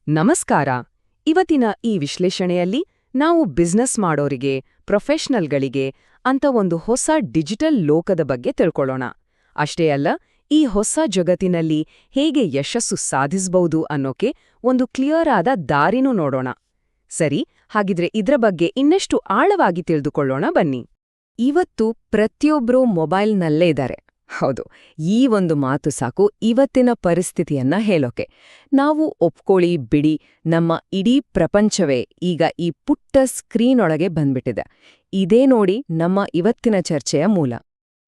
ನಮಸ್ಕಾರ. ಇವತ್ತಿನ ಈ ವಿಶ್ಲೇಷಣೆಯಲ್ಲಿ ನಾವು ಬಿಸ್ನೆಸ್ ಮಾಡೋರಿಗೆ, ಪ್ರೊಫೆಷನಲ್ಗಳಿಗೆ ಅಂತ ಒಂದು ಹೊಸ ಡಿಜಿಟಲ್ ಲೋಕದ ಬಗ್ಗೆ ತಿಳ್ಕೊಳ್ಳೋಣ. ಅಷ್ಟೇ ಅಲ್ಲ, ಈ ಹೊಸ ಜಗತ್ತಿನಲ್ಲಿ ಹೇಗೆ ಯಶಸ್ಸು ಸಾಧಿಸಬಹುದು ಅನ್ನೋಕೆ ಒಂದು ಕ್ಲಿಯರ್ ಆದ ದಾರಿನೂ ನೋಡೋಣ. ಸರಿ, ಹಾಗಿದ್ರೆ ಇದ್ರ ಬಗ್ಗೆ ಇನ್ನಷ್ಟು ಆಳವಾಗಿ ತಿಳಿದುಕೊಳ್ಳೋಣ ಬನ್ನಿ. ಇವತ್ತು ಪ್ರತಿಯೊಬ್ಬರೂ ಮೊಬೈಲ್ನಲ್ಲೇ ಇದ್ದಾರೆ. ಹೌದು, ಈ ಒಂದು ಮಾತು ಸಾಕು ಇವತ್ತಿನ ಪರಿಸ್ಥಿತಿಯನ್ನ ಹೇಳೋಕೆ. ನಾವು ಒಪ್ಕೊಳ್ಳಿ ಬಿಡಿ, ನಮ್ಮ ಇಡೀ ಪ್ರಪಂಚವೇ ಈಗ ಈ ಪುಟ್ಟ ಸ್ಕ್ರೀನ್ ಒಳಗೆ ಬಂದ್ಬಿಟ್ಟಿದೆ. ಇದೇ ನೋಡಿ ನಮ್ಮ ಇವತ್ತಿನ ಚರ್ಚೆಯ ಮೂಲ.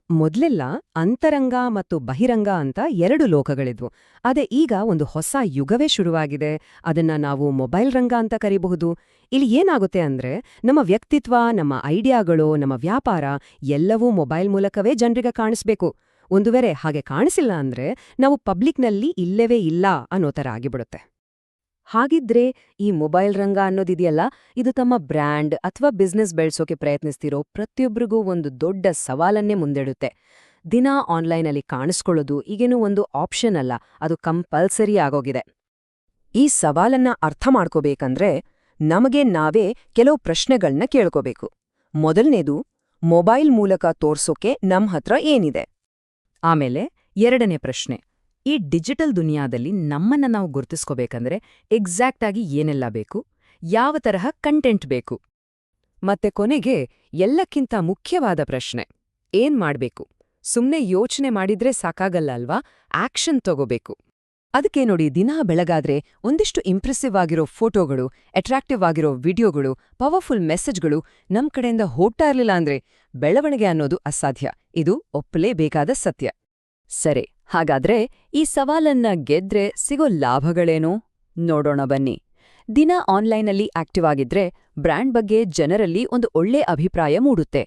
ಮೊದ್ಲೆಲ್ಲ ಅಂತರಂಗ ಮತ್ತು ಬಹಿರಂಗ ಅಂತ ಎರಡು ಲೋಕಗಳಿದ್ವು. ಅದೇ ಈಗ ಒಂದು ಹೊಸ ಯುಗವೇ ಶುರುವಾಗಿದೆ. ಅದನ್ನ ನಾವು ಮೊಬೈಲ್ ರಂಗ ಅಂತ ಕರೀಬಹುದು. ಇಲ್ಲಿ ಏನಾಗುತ್ತೆ ಅಂದ್ರೆ, ನಮ್ಮ ವ್ಯಕ್ತಿತ್ವ, ನಮ್ಮ ಐಡಿಯಾಗಳು, ನಮ್ಮ ವ್ಯಾಪಾರ ಎಲ್ಲವೂ ಮೊಬೈಲ್ ಮೂಲಕವೇ ಜನರಿಗೆ ಕಾಣಿಸ್ಬೇಕು. ಒಂದು ವೇಳೆ ಹಾಗೆ ಕಾಣಿಸಿಲ್ಲ ಅಂದ್ರೆ ನಾವು ಪಬ್ಲಿಕ್ನಲ್ಲಿ ಇಲ್ಲವೇ ಇಲ್ಲ ಅನ್ನೋ ಥರ ಆಗಿಬಿಡುತ್ತೆ. ಹಾಗಿದ್ರೆ ಈ ಮೊಬೈಲ್ ರಂಗ ಅನ್ನೋದಿದೆಯಲ್ಲ, ಇದು ತಮ್ಮ ಬ್ರ್ಯಾಂಡ್ ಅಥವಾ ಬಿಸ್ನೆಸ್ ಬೆಳೆಸೋಕೆ ಪ್ರಯತ್ನಿಸ್ತಿರೋ ಪ್ರತಿಯೊಬ್ಬರಿಗೂ ಒಂದು ದೊಡ್ಡ ಸವಾಲನ್ನೇ ಮುಂದಿಡುತ್ತೆ. ದಿನ ಆನ್ಲೈನಲ್ಲಿ ಕಾಣಿಸ್ಕೊಳ್ಳೋದು ಈಗೇನು ಒಂದು ಆಪ್ಷನ್ ಅಲ್ಲ, ಅದು ಕಂಪಲ್ಸರಿ ಆಗೋಗಿದೆ. ಈ ಸವಾಲನ್ನ ಅರ್ಥ ಮಾಡ್ಕೋಬೇಕಂದ್ರೆ ನಮಗೆ ನಾವೇ ಕೆಲವು ಪ್ರಶ್ನೆಗಳನ್ನ ಕೇಳ್ಕೋಬೇಕು. ಮೊದಲನೇದು, ಮೊಬೈಲ್ ಮೂಲಕ ತೋರ್ಸೋಕೆ ನಮ್ ಹತ್ರ ಏನಿದೆ? ಆಮೇಲೆ ಎರಡನೇ ಪ್ರಶ್ನೆ, ಈ ಡಿಜಿಟಲ್ ದುನಿಯಾದಲ್ಲಿ ನಮ್ಮನ್ನ ನಾವು ಗುರುತಿಸ್ಕೋಬೇಕಂದ್ರೆ ಎಕ್ಸಾಕ್ಟ್ ಆಗಿ ಏನೆಲ್ಲ ಬೇಕು, ಯಾವ ತರಹ ಕಂಟೆಂಟ್ ಬೇಕು? ಮತ್ತೆ ಕೊನೆಗೆ ಎಲ್ಲಕ್ಕಿಂತ ಮುಖ್ಯವಾದ ಪ್ರಶ್ನೆ, ಏನ್ ಮಾಡ್ಬೇಕು? ಸುಮ್ನೆ ಯೋಚನೆ ಮಾಡಿದ್ರೆ ಸಾಕಾಗಲ್ಲ ಅಲ್ವಾ, ಆಕ್ಷನ್ ತಗೋಬೇಕು. ಅದಕ್ಕೆ ನೋಡಿ, ದಿನಾ ಬೆಳಗಾದ್ರೆ ಒಂದಿಷ್ಟು ಇಂಪ್ರೆಸಿವ್ ಆಗಿರೋ ಫೋಟೋಗಳು, ಅಟ್ರಾಕ್ಟಿವ್ ಆಗಿರೋ ವಿಡಿಯೋಗಳು, ಪವರ್ಫುಲ್ ಮೆಸೇಜ್ಗಳು ನಮ್ ಕಡೆಯಿಂದ ಹೋಗ್ತಾ ಇರ್ಲಿಲ್ಲ ಅಂದ್ರೆ ಬೆಳವಣಿಗೆ ಅನ್ನೋದು ಅಸಾಧ್ಯ. ಇದು ಒಪ್ಪಲೇಬೇಕಾದ ಸತ್ಯ. ಸರಿ, ಹಾಗಾದ್ರೆ ಈ ಸವಾಲನ್ನ ಗೆದ್ರೆ ಸಿಗೋ ಲಾಭಗಳೇನು ನೋಡೋಣ ಬನ್ನಿ. ದಿನ ಆನ್ಲೈನಲ್ಲಿ ಆಕ್ಟಿವ್ ಆಗಿದ್ರೆ ಬ್ರ್ಯಾಂಡ್ ಬಗ್ಗೆ ಜನರಲ್ಲಿ ಒಂದು ಒಳ್ಳೆ ಅಭಿಪ್ರಾಯ ಮೂಡುತ್ತೆ.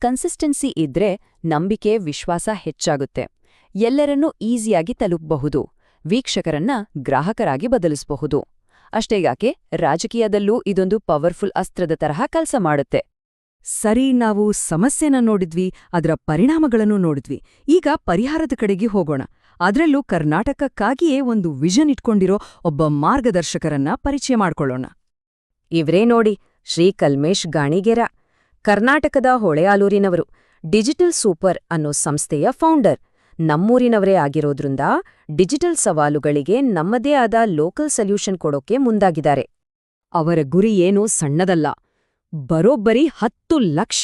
ಕನ್ಸಿಸ್ಟೆನ್ಸಿ ಇದ್ರೆ ನಂಬಿಕೆ, ವಿಶ್ವಾಸ ಹೆಚ್ಚಾಗುತ್ತೆ. ಎಲ್ಲರನ್ನೂ ಈಸಿಯಾಗಿ ತಲುಪಬಹುದು. ವೀಕ್ಷಕರನ್ನ ಗ್ರಾಹಕರಾಗಿ ಬದಲಿಸಬಹುದು. ಅಷ್ಟೇಗಾಕೆ ರಾಜಕೀಯದಲ್ಲೂ ಇದೊಂದು ಪವರ್ಫುಲ್ ಅಸ್ತ್ರದ ತರಹ ಕೆಲಸ ಮಾಡುತ್ತೆ. ಸರಿ, ನಾವು ಸಮಸ್ಯೆನ ನೋಡಿದ್ವಿ, ಅದರ ಪರಿಣಾಮಗಳನ್ನು ನೋಡಿದ್ವಿ. ಈಗ ಪರಿಹಾರದ ಕಡೆಗೆ ಹೋಗೋಣ. ಅದರಲ್ಲೂ ಕರ್ನಾಟಕಕ್ಕಾಗಿಯೇ ಒಂದು ವಿಷನ್ ಇಟ್ಕೊಂಡಿರೋ ಒಬ್ಬ ಮಾರ್ಗದರ್ಶಕರನ್ನ ಪರಿಚಯ ಮಾಡ್ಕೊಳ್ಳೋಣ. ಇವ್ರೇ ನೋಡಿ, ಶ್ರೀ ಕಲ್ಮೇಶ್ ಗಾಣಿಗೇರ. ಕರ್ನಾಟಕದ ಹೊಳೆಯಾಲೂರಿನವರು. ಡಿಜಿಟಲ್ ಸೂಪರ್ ಅನ್ನೋ ಸಂಸ್ಥೆಯ ಫೌಂಡರ್. ನಮ್ಮೂರಿನವರೇ ಆಗಿರೋದ್ರಿಂದ ಡಿಜಿಟಲ್ ಸವಾಲುಗಳಿಗೆ ನಮ್ಮದೇ ಆದ ಲೋಕಲ್ ಸೊಲ್ಯೂಷನ್ ಕೊಡೋಕೆ ಮುಂದಾಗಿದ್ದಾರೆ. ಅವರ ಗುರಿ ಏನೂ ಸಣ್ಣದಲ್ಲ, ಬರೋಬ್ಬರಿ 10 ಲಕ್ಷ.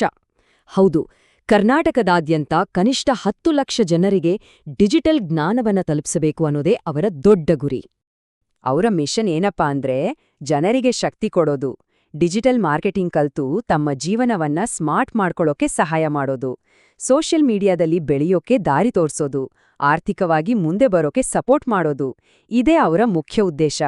ಹೌದು, ಕರ್ನಾಟಕದಾದ್ಯಂತ ಕನಿಷ್ಠ 10 ಲಕ್ಷ ಜನರಿಗೆ ಡಿಜಿಟಲ್ ಜ್ಞಾನವನ್ನ ತಲುಪಿಸಬೇಕು ಅನ್ನೋದೇ ಅವರ ದೊಡ್ಡ ಗುರಿ. ಅವರ ಮಿಷನ್ ಏನಪ್ಪಾ ಅಂದ್ರೆ, ಜನರಿಗೆ ಶಕ್ತಿ ಕೊಡೋದು, ಡಿಜಿಟಲ್ ಮಾರ್ಕೆಟಿಂಗ್ ಕಲ್ತು ತಮ್ಮ ಜೀವನವನ್ನ ಸ್ಮಾರ್ಟ್ ಮಾಡ್ಕೊಳ್ಳೋಕೆ ಸಹಾಯ ಮಾಡೋದು, ಸೋಷಿಯಲ್ ಮೀಡಿಯಾದಲ್ಲಿ ಬೆಳೆಯೋಕೆ ದಾರಿ ತೋರ್ಸೋದು, ಆರ್ಥಿಕವಾಗಿ ಮುಂದೆ ಬರೋಕೆ ಸಪೋರ್ಟ್ ಮಾಡೋದು. ಇದೇ ಅವರ ಮುಖ್ಯ ಉದ್ದೇಶ.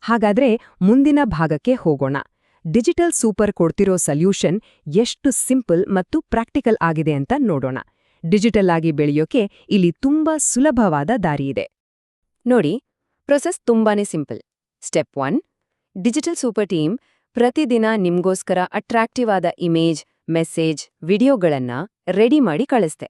ಹಾಗಾದ್ರೆ ಮುಂದಿನ ಭಾಗಕ್ಕೆ ಹೋಗೋಣ. ಡಿಜಿಟಲ್ ಸೂಪರ್ ಕೊಡ್ತಿರೋ ಸೊಲ್ಯೂಷನ್ ಎಷ್ಟು ಸಿಂಪಲ್ ಮತ್ತು ಪ್ರಾಕ್ಟಿಕಲ್ ಆಗಿದೆ ಅಂತ ನೋಡೋಣ. ಡಿಜಿಟಲ್ ಆಗಿ ಬೆಳೆಯೋಕೆ ಇಲ್ಲಿ ತುಂಬಾ ಸುಲಭವಾದ ದಾರಿಯಿದೆ. ನೋಡಿ, ಪ್ರೊಸೆಸ್ ತುಂಬಾನೇ simple. Step 1, digital super team ಪ್ರತಿದಿನ ನಿಮ್ಗೋಸ್ಕರ ಅಟ್ರಾಕ್ಟಿವ್ ಆದ ಇಮೇಜ್, ಮೆಸೇಜ್, ವಿಡಿಯೋಗಳನ್ನ ರೆಡಿ ಮಾಡಿ ಕಳಿಸ್ತೆ.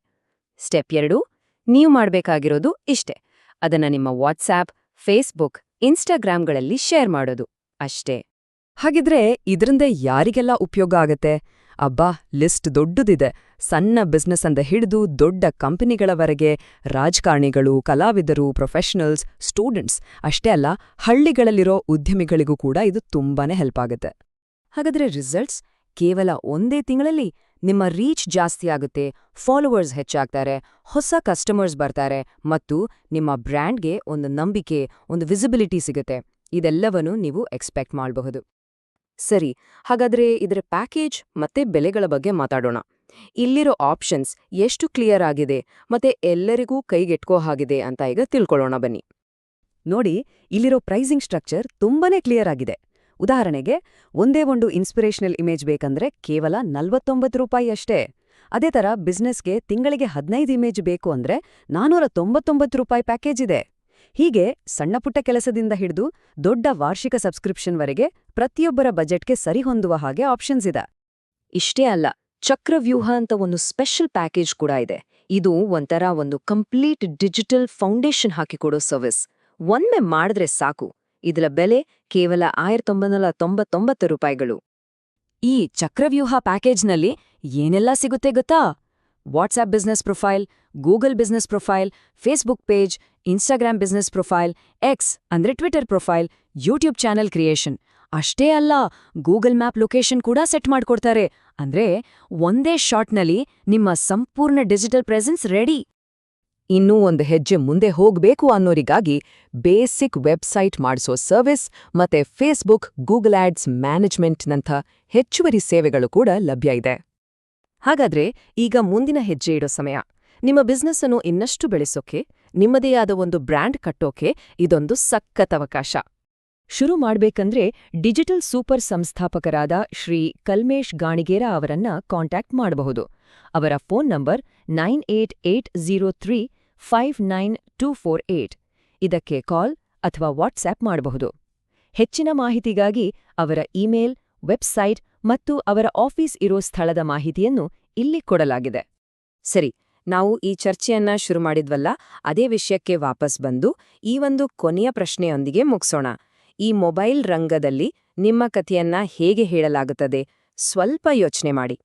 ಸ್ಟೆಪ್ 2, ನೀವು ಮಾಡ್ಬೇಕಾಗಿರೋದು ಇಷ್ಟೇ. ಅದನ್ನ ನಿಮ್ಮ ವಾಟ್ಸ್ಆಪ್, ಫೇಸ್ಬುಕ್, ಇನ್ಸ್ಟಾಗ್ರಾಮ್ಗಳಲ್ಲಿ ಶೇರ್ ಮಾಡೋದು ಅಷ್ಟೇ. ಹಾಗಿದ್ರೆ ಇದರಿಂದ ಯಾರಿಗೆಲ್ಲ ಉಪಯೋಗ ಆಗತ್ತೆ? ಅಬ್ಬಾ, ಲಿಸ್ಟ್ ದೊಡ್ಡದಿದೆ. ಸಣ್ಣ ಬಿಸ್ನೆಸ್ ಅಂದ ಹಿಡಿದು ದೊಡ್ಡ ಕಂಪನಿಗಳವರೆಗೆ, ರಾಜಕಾರಣಿಗಳು, ಕಲಾವಿದರು, ಪ್ರೊಫೆಷನಲ್ಸ್, ಸ್ಟೂಡೆಂಟ್ಸ್ ಅಷ್ಟೇ ಅಲ್ಲ, ಹಳ್ಳಿಗಳಲ್ಲಿರೋ ಉದ್ಯಮಿಗಳಿಗೂ ಕೂಡ ಇದು ತುಂಬಾನೇ ಹೆಲ್ಪ್ ಆಗುತ್ತೆ. ಹಾಗಾದ್ರೆ ರಿಸಲ್ಟ್ಸ್? ಕೇವಲ ಒಂದೇ ತಿಂಗಳಲ್ಲಿ ನಿಮ್ಮ ರೀಚ್ ಜಾಸ್ತಿ ಆಗುತ್ತೆ, ಫಾಲೋವರ್ಸ್ ಹೆಚ್ಚಾಗ್ತಾರೆ, ಹೊಸ ಕಸ್ಟಮರ್ಸ್ ಬರ್ತಾರೆ ಮತ್ತು ನಿಮ್ಮ ಬ್ರ್ಯಾಂಡ್ಗೆ ಒಂದು ನಂಬಿಕೆ, ಒಂದು ವಿಸಿಬಿಲಿಟಿ ಸಿಗುತ್ತೆ. ಇದೆಲ್ಲವನ್ನೂ ನೀವು ಎಕ್ಸ್ಪೆಕ್ಟ್ ಮಾಡಬಹುದು. ಸರಿ, ಹಾಗಾದ್ರೆ ಇದರ ಪ್ಯಾಕೇಜ್ ಮತ್ತೆ ಬೆಲೆಗಳ ಬಗ್ಗೆ ಮಾತಾಡೋಣ. ಇಲ್ಲಿರೋ ಆಪ್ಷನ್ಸ್ ಎಷ್ಟು ಕ್ಲಿಯರ್ ಆಗಿದೆ ಮತ್ತೆ ಎಲ್ಲರಿಗೂ ಕೈಗೆಟ್ಕೋ ಹಾಗಿದೆ ಅಂತ ಈಗ ತಿಳ್ಕೊಳ್ಳೋಣ ಬನ್ನಿ. ನೋಡಿ, ಇಲ್ಲಿರೋ ಪ್ರೈಸಿಂಗ್ ಸ್ಟ್ರಕ್ಚರ್ ತುಂಬಾನೇ ಕ್ಲಿಯರ್ ಆಗಿದೆ. ಉದಾಹರಣೆಗೆ, ಒಂದೇ ಒಂದು ಇನ್ಸ್ಪಿರೇಷನಲ್ ಇಮೇಜ್ ಬೇಕಂದ್ರೆ ಕೇವಲ 49 ರೂಪಾಯಿ ಅಷ್ಟೇ. ಅದೇ ಥರ ಬಿಸ್ನೆಸ್ಗೆ ತಿಂಗಳಿಗೆ 15 ಇಮೇಜ್ ಬೇಕು ಅಂದ್ರೆ 499 ರೂಪಾಯಿ ಪ್ಯಾಕೇಜ್ ಇದೆ. ಹೀಗೆ ಸಣ್ಣಪುಟ್ಟ ಕೆಲಸದಿಂದ ಹಿಡಿದು ದೊಡ್ಡ ವಾರ್ಷಿಕ ಸಬ್ಸ್ಕ್ರಿಪ್ಷನ್ವರೆಗೆ ಪ್ರತಿಯೊಬ್ಬರ ಬಜೆಟ್ಗೆ ಸರಿಹೊಂದುವ ಹಾಗೆ ಆಪ್ಷನ್ಸ್ ಇದೆ. ಇಷ್ಟೇ ಅಲ್ಲ, ಚಕ್ರವ್ಯೂಹ ಅಂತ ಒಂದು ಸ್ಪೆಷಲ್ ಪ್ಯಾಕೇಜ್ ಕೂಡ ಇದೆ. ಇದು ಒಂದು ಕಂಪ್ಲೀಟ್ ಡಿಜಿಟಲ್ ಫೌಂಡೇಶನ್ ಹಾಕಿಕೊಡೋ ಸರ್ವಿಸ್. ಒಮ್ಮೆ ಮಾಡಿದ್ರೆ ಸಾಕು, ಇದರ ಬೆಲೆ ಕೇವಲ ₹1999. ಈ ಚಕ್ರವ್ಯೂಹ ಪ್ಯಾಕೇಜ್ನಲ್ಲಿ ಏನೆಲ್ಲ ಸಿಗುತ್ತೆ ಗೊತ್ತಾ? WhatsApp business profile, Google business profile, Facebook page, Instagram business profile, X ಅಂದ್ರೆ Twitter profile, YouTube channel creation. ಅಷ್ಟೇ ಅಲ್ಲ, ಗೂಗಲ್ ಮ್ಯಾಪ್ ಲೊಕೇಶನ್ ಕೂಡ ಸೆಟ್ ಮಾಡ್ಕೊಡ್ತಾರೆ. ಅಂದ್ರೆ ಒಂದೇ ಶಾಟ್ನಲ್ಲಿ ನಿಮ್ಮ ಸಂಪೂರ್ಣ ಡಿಜಿಟಲ್ ಪ್ರೆಸೆನ್ಸ್ ರೆಡಿ. ಇನ್ನೂ ಒಂದು ಹೆಜ್ಜೆ ಮುಂದೆ ಹೋಗ್ಬೇಕು ಅನ್ನೋರಿಗಾಗಿ ಬೇಸಿಕ್ ವೆಬ್ಸೈಟ್ ಮಾಡಿಸೋ ಸರ್ವಿಸ್ ಮತ್ತೆ ಫೇಸ್ಬುಕ್, ಗೂಗಲ್ ಆಡ್ಸ್ ಮ್ಯಾನೇಜ್ಮೆಂಟ್ನಂಥ ಹೆಚ್ಚುವರಿ ಸೇವೆಗಳು ಕೂಡ ಲಭ್ಯ ಇದೆ. ಹಾಗಾದ್ರೆ ಈಗ ಮುಂದಿನ ಹೆಜ್ಜೆ ಇಡೋ ಸಮಯ. ನಿಮ್ಮ ಬಿಸ್ನೆಸ್ ಅನ್ನು ಇನ್ನಷ್ಟು ಬೆಳೆಸೋಕೆ, ನಿಮ್ಮದೇ ಆದ ಒಂದು ಬ್ರ್ಯಾಂಡ್ ಕಟ್ಟೋಕೆ ಇದೊಂದು ಸಖತ್ ಅವಕಾಶ. ಶುರು ಮಾಡ್ಬೇಕಂದ್ರೆ ಡಿಜಿಟಲ್ ಸೂಪರ್ ಸಂಸ್ಥಾಪಕರಾದ ಶ್ರೀ ಕಲ್ಮೇಶ್ ಗಾಣಿಗೇರ ಅವರನ್ನ ಕಾಂಟ್ಯಾಕ್ಟ್ ಮಾಡಬಹುದು. ಅವರ ಫೋನ್ ನಂಬರ್ 9880359248. ಇದಕ್ಕೆ ಕಾಲ್ ಅಥವಾ ವಾಟ್ಸ್ಆಪ್ ಮಾಡಬಹುದು. ಹೆಚ್ಚಿನ ಮಾಹಿತಿಗಾಗಿ ಅವರ ಇಮೇಲ್, ವೆಬ್ಸೈಟ್ ಮತ್ತು ಅವರ ಆಫೀಸ್ ಇರೋ ಸ್ಥಳದ ಮಾಹಿತಿಯನ್ನು ಇಲ್ಲಿ ಕೊಡಲಾಗಿದೆ. ಸರಿ, ನಾವು ಈ ಚರ್ಚೆಯನ್ನ ಶುರು ಮಾಡಿದ್ವಲ್ಲ, ಅದೇ ವಿಷಯಕ್ಕೆ ವಾಪಸ್ ಬಂದು ಈ ಒಂದು ಕೊನೆಯ ಪ್ರಶ್ನೆಯೊಂದಿಗೆ ಮುಗಿಸೋಣ. ಈ ಮೊಬೈಲ್ ರಂಗದಲ್ಲಿ ನಿಮ್ಮ ಕಥೆಯನ್ನ ಹೇಗೆ ಹೇಳಲಾಗುತ್ತದೆ? ಸ್ವಲ್ಪ ಯೋಚನೆ ಮಾಡಿ.